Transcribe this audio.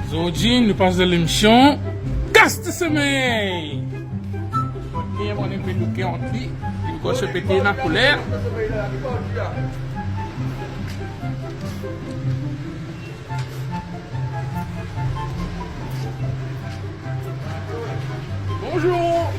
Aujourd'hui, nous passons de l'émission Kass de Someil. Et on est venu qui en qui, il va se péter dans la colère. Bonjour.